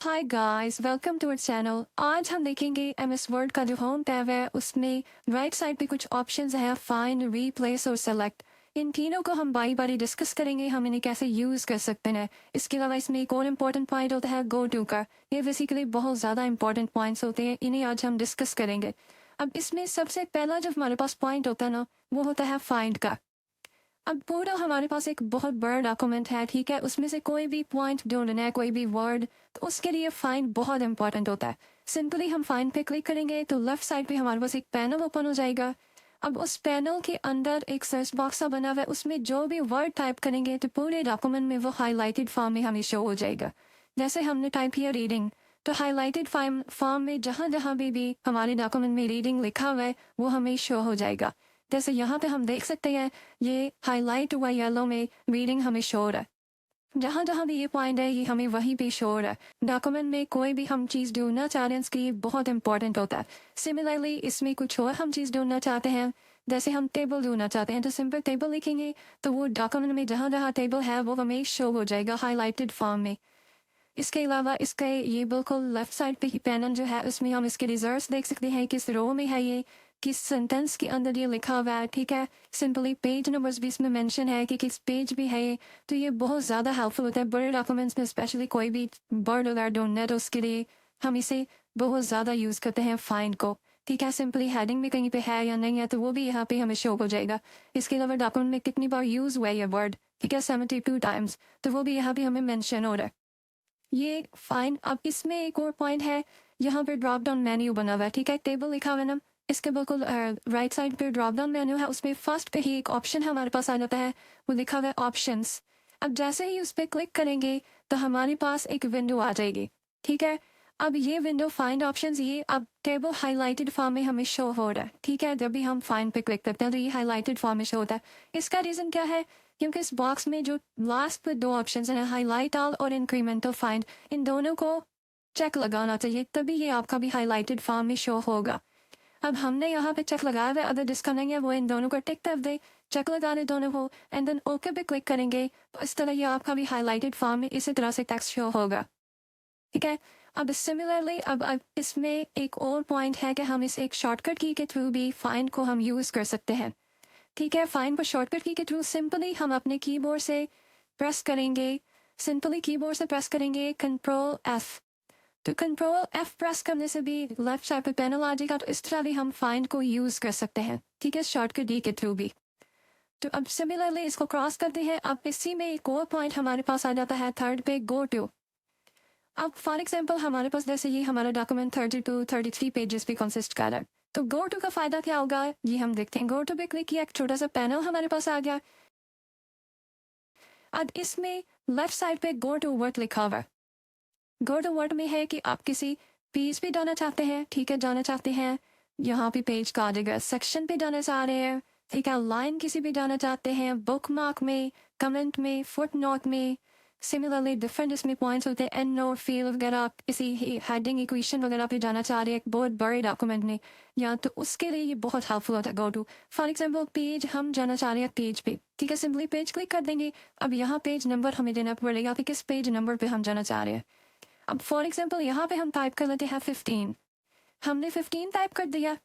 Hi guys, welcome to our channel. आज हम देखेंगे एमएस वर्ड का जो होम टैब है उसमें राइट साइड पे कुछ ऑप्शंस हैं, फाइंड, रीप्लेस और सेलेक्ट। इन तीनों को हम बारी बारी डिस्कस करेंगे, हम इन्हें कैसे यूज़ कर सकते हैं। इसके अलावा इसमें एक और इम्पॉर्टेंट पॉइंट होता है गो टू का। ये बेसिकली बहुत ज़्यादा इंपॉर्टेंट पॉइंट्स होते हैं, इन्हें आज हम डिस्कस करेंगे। अब इसमें सबसे पहला जो हमारे पास पॉइंट होता है ना, वो होता है फाइंड का। अब पूरा हमारे पास एक बहुत बड़ा डॉक्यूमेंट है, ठीक है। उसमें से कोई भी पॉइंट ढूंढना है, कोई भी वर्ड, तो उसके लिए फाइंड बहुत इंपॉर्टेंट होता है। सिंपली हम फाइंड पे क्लिक करेंगे तो लेफ्ट साइड पे हमारे पास एक पैनल ओपन हो जाएगा। अब उस पैनल के अंदर एक सर्च बॉक्स सा बना हुआ है, उसमें जो भी वर्ड टाइप करेंगे तो पूरे डॉक्यूमेंट में वो हाईलाइटेड फॉर्म में हमें शो हो जाएगा। जैसे हमने टाइप किया रीडिंग, तो हाईलाइटेड फॉर्म में जहाँ जहाँ भी हमारे डॉक्यूमेंट में रीडिंग लिखा हुआ है वो हमें शो हो जाएगा। जैसे यहाँ पे हम देख सकते हैं ये हाईलाइट हुआ येलो में रीडिंग हमें शो हो रहा है। जहाँ जहाँ भी ये पॉइंट है ये हमें वहीं पे शो हो रहा है। डॉक्यूमेंट में कोई भी हम चीज़ ढूंढना चाह रहे हैं इसके ये बहुत इंपॉर्टेंट होता है। सिमिलरली इसमें कुछ और हम चीज़ ढूंढना चाहते हैं, जैसे हम टेबल ढूंढना चाहते हैं तो सिंपल टेबल लिखेंगे तो वो डॉक्यूमेंट में जहाँ जहाँ टेबल है वो हमें शो हो जाएगा हाईलाइटेड फॉर्म में। इसके अलावा इसके ये बिल्कुल लेफ्ट साइड पे ही पैनल जो है उसमें हम इसके रिजल्ट्स देख सकते हैं, किस रो में है ये, किस सेंटेंस के अंदर ये लिखा हुआ है, ठीक है। सिंपली पेज नंबर्स भी इसमें मेंशन है कि किस पेज भी है ये। तो ये बहुत ज़्यादा हेल्पफुल होता है बड़े डॉक्यूमेंट्स में, स्पेशली कोई भी वर्ड वगैरह ढूंढना है तो उसके लिए हम इसे बहुत ज़्यादा यूज़ करते हैं फाइंड को, ठीक है। सिंपली हेडिंग में कहीं पे है या नहीं है तो वो भी यहाँ पे हमें शो हो जाएगा। इसके अलावा डॉक्यूमेंट में कितनी बार यूज़ हुआ है ये वर्ड, ठीक है, 72 टाइम्स, तो वो भी यहाँ पे हमें मैंशन हो रहा है। ये फाइन। अब इसमें एक और पॉइंट है, यहाँ पे ड्रॉप डाउन मेन्यू बना हुआ है, ठीक है। टेबल लिखा हुआ है ना, इसके बिल्कुल राइट साइड पे ड्रॉप डाउन मेन्यू है, उसमें फर्स्ट पे ही एक ऑप्शन हमारे पास आ जाता है, वो लिखा हुआ है ऑप्शंस। अब जैसे ही उस पर क्लिक करेंगे तो हमारे पास एक विंडो आ जाएगी, ठीक है। अब ये विंडो फाइंड ऑप्शंस, ये अब टेबल हाईलाइटेड फॉर्म में हमें शो हो रहा है, ठीक है। जब भी हम फाइंड पे क्लिक करते हैं तो ये हाईलाइटेड फॉर्म में शो होता है। इसका रीज़न क्या है, क्योंकि इस बॉक्स में जो लास्ट पे दो ऑप्शंस हैं, हाईलाइट ऑल और इंक्रीमेंटल फाइंड, इन दोनों को चेक लगाना चाहिए, तभी ये आपका भी हाईलाइटेड फॉर्म में शो होगा। अब हमने यहाँ पे चेक लगाया हुआ है, अगर जिसका नहीं है वो इन दोनों को टिक कर दे, चेक लगा दे दोनों को, एंड देन ओके पे क्लिक करेंगे तो इस तरह ये आपका भी हाईलाइटेड फॉर्म में इसी तरह से टेक्स्ट शो होगा, ठीक है। अब सिमिलरली अब इसमें एक और पॉइंट है कि हम इस एक शॉर्टकट की के थ्रू भी फाइंड को हम यूज़ कर सकते हैं, ठीक है। फाइंड पर शॉर्टकट की के थ्रू सिंपली हम अपने कीबोर्ड से प्रेस करेंगे, सिंपली कीबोर्ड से प्रेस करेंगे कंट्रोल एफ। तो कंट्रोल एफ प्रेस करने से भी लेफ्ट साइड पे पैनल आ जाएगा, तो इस तरह भी हम फाइंड को यूज़ कर सकते हैं, ठीक है, शॉर्टकट डी के थ्रू भी। तो अब सिमिलरली इसको क्रॉस करते हैं। अब इसी में एक और पॉइंट हमारे पास आ जाता है थर्ड पे, गो टू। अब फॉर एग्जाम्पल हमारे पास जैसे ये हमारा डॉक्यूमेंट 32-33 पेजेस पे कंसिस्ट कर रहा है, तो गो टू का फायदा क्या होगा ये हम देखते हैं। गो टू पे क्लिक किया, एक छोटा सा पैनल हमारे पास आ गया। अब इसमें लेफ्ट साइड पे गो टू वर्ड लिखा हुआ है। गो टू वर्ड में है कि आप किसी पेज पे जाना चाहते हैं, ठीक है, जाना चाहते हैं, यहाँ पे पेज का आ जाएगा, सेक्शन पे जाना चाह रहे हैं, ठीक है, लाइन किसी भी जाना चाहते हैं, बुक मार्क में, कमेंट में, फुट नोट में। सिमिलरली डिफरेंट इसमें पॉइंट्स होते हैं, एंड नोट, फील वगैरह, आप किसी हेडिंग इक्वेशन वगैरह पे जाना चाह रहे हैं एक बहुत बड़े डॉक्यूमेंट में, या तो उसके लिए ये बहुत हेल्पफुल होता है go to. For example page हम जाना चाह रहे हैं पेज पे, ठीक है, सिंपली पेज क्लिक कर देंगे। अब यहाँ पेज नंबर हमें देना पड़ेगा कि किस पेज नंबर पे हम जाना चाह रहे हैं। अब फॉर एग्जाम्पल यहाँ पे हम टाइप कर लेते हैं 15, हमने 15 टाइप कर दिया।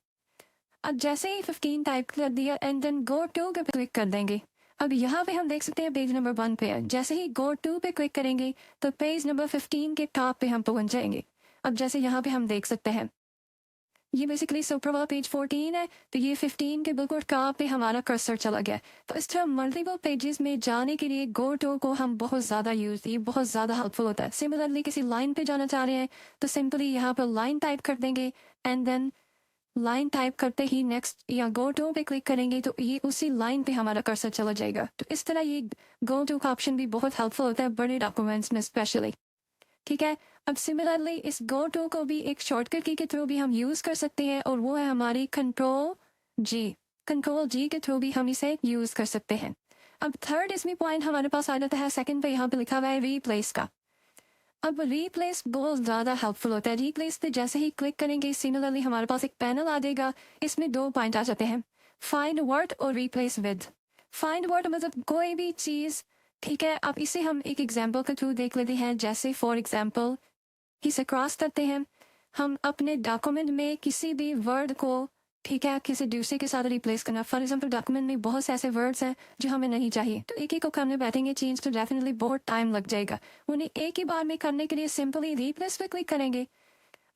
अब जैसे ही 15 टाइप कर दिया एंड देन गो टू पे क्लिक कर देंगे। अब यहाँ पे हम देख सकते हैं पेज नंबर 1 पे है, जैसे ही गो टू पे क्लिक करेंगे तो पेज नंबर 15 के टॉप पे हम पहुंच जाएंगे। अब जैसे यहाँ पे हम देख सकते हैं ये बेसिकली सुपर वाला पेज 14 है, तो ये 15 के बिल्कुल टॉप पे हमारा कर्सर चला गया। तो इस तरह मल्टीपल पेजेस में जाने के लिए गो टू को हम बहुत ज़्यादा यूज़, ये बहुत ज़्यादा हेल्पफुल होता है। सिमिलरली किसी लाइन पे जाना चाह रहे हैं तो सिंपली यहाँ पर लाइन टाइप कर देंगे एंड देन लाइन टाइप करते ही नेक्स्ट या गो टू पे क्लिक करेंगे तो ये उसी लाइन पे हमारा कर्सर चला जाएगा। तो इस तरह ये गो टू का ऑप्शन भी बहुत हेल्पफुल होता है बड़े डॉक्यूमेंट्स में स्पेशली, ठीक है। अब सिमिलरली इस गो टू को भी एक शॉर्टकट की के थ्रू भी हम यूज़ कर सकते हैं और वो है हमारी कंट्रोल जी। कंट्रोल जी के थ्रू भी हम इसे यूज़ कर सकते हैं। अब थर्ड इसमें पॉइंट हमारे पास आ जाता है सेकंड पे, यहाँ पे लिखा हुआ है रीप्लेस का। अब रीप्लेस बहुत ज़्यादा हेल्पफुल होता है। रीप्लेस पे जैसे ही क्लिक करेंगे सिमिलरली हमारे पास एक पैनल आ जाएगा, इसमें दो पॉइंट आ जाते हैं, फाइंड वर्ड और रीप्लेस विद। फाइंड वर्ड मतलब कोई भी चीज़, ठीक है। अब इसे हम एक एग्जाम्पल के थ्रू देख लेते हैं, जैसे फॉर एग्जाम्पल इसे क्रॉस करते हैं। हम अपने डॉक्यूमेंट में किसी भी वर्ड को, ठीक है, किसी दूसरे के साथ रिप्लेस करना। फॉर एग्जाम्पल डॉक्यूमेंट में बहुत से ऐसे वर्ड्स हैं जो हमें नहीं चाहिए, तो एक एक को करने बैठेंगे चेंज तो डेफिनेटली बहुत टाइम लग जाएगा। उन्हें एक ही बार में करने के लिए सिंपली रिप्लेस पे क्लिक करेंगे।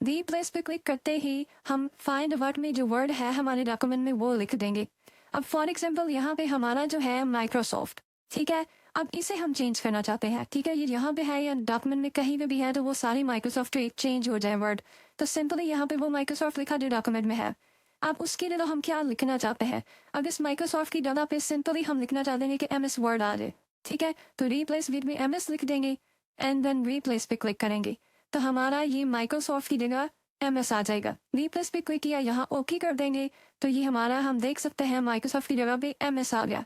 रिप्लेस पे क्लिक करते ही हम फाइंड वर्ड में जो वर्ड है हमारे डॉक्यूमेंट में वो लिख देंगे। अब फॉर एग्जाम्पल यहाँ पे हमारा जो है माइक्रोसॉफ्ट, ठीक है, अब इसे हम चेंज करना चाहते हैं, ठीक है, ये यहाँ पे है या डॉक्यूमेंट में कहीं पे भी है तो वो सारी माइक्रोसॉफ्ट एक चेंज हो जाए वर्ड। तो सिंपली यहाँ पे वो माइक्रोसॉफ्ट लिखा जो डॉक्यूमेंट में है। अब उसके लिए तो हम क्या लिखना चाहते हैं, अब इस माइक्रोसॉफ्ट की जगह पे सिंपली हम लिखना चाहते हैं कि MS वर्ड आ जाए, ठीक है, तो रिप्लेस विद में MS लिख देंगे एंड देन रिप्लेस पे क्लिक करेंगे तो हमारा ये माइक्रोसॉफ्ट की जगह MS आ जाएगा। रिप्लेस पे क्लिक किया, यहाँ ओके कर देंगे तो ये हमारा, हम देख सकते हैं माइक्रोसॉफ्ट की जगह पे MS आ गया।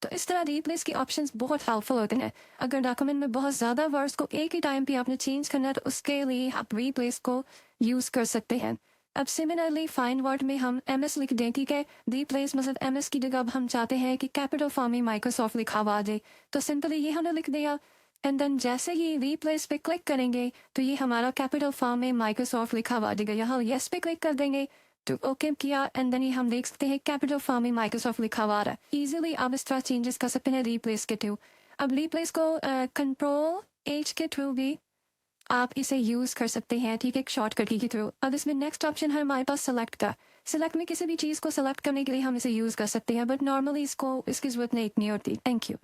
तो इस तरह रिप्लेस के ऑप्शंस बहुत हेल्पफुल होते हैं। अगर डॉक्यूमेंट में बहुत ज़्यादा वर्ड्स को एक ही टाइम पे आपने चेंज करना है तो उसके लिए आप रिप्लेस को यूज़ कर सकते हैं। अब सिमिलरली फाइंड वर्ड में हम MS लिख दें, ठीक है, रिप्लेस मतलब MS की जगह अब हम चाहते हैं कि कैपिटल फॉर्म में माइक्रोसॉफ्ट लिखा हुआ आ जाए, तो सिंपली ये हमने लिख दिया एंड देन जैसे ही रिप्लेस पे क्लिक करेंगे तो ये हमारा कैपिटल फॉर्म में माइक्रोसॉफ्ट लिखा हुआ आ जाएगा। यहाँ येस पे क्लिक कर देंगे तो ओके किया एंड देन हम देख सकते हैं कैपिटल फॉर्म में माइक्रोसॉफ्ट लिखा हुआ आ रहा है। इजीली आप इस तरह चेंजेस कर सकते हैं रिप्लेस के थ्रू। अब रिप्लेस को Ctrl+H के थ्रू भी आप इसे यूज़ कर सकते हैं, ठीक है, एक शॉर्टकट की थ्रू। अब इसमें नेक्स्ट ऑप्शन है हमारे पास सेलेक्ट का। सेलेक्ट में किसी भी चीज़ को सेलेक्ट करने के लिए हम इसे यूज़ कर सकते हैं बट नॉर्मली इसको इसकी ज़रूरत नहीं होती। Thank you.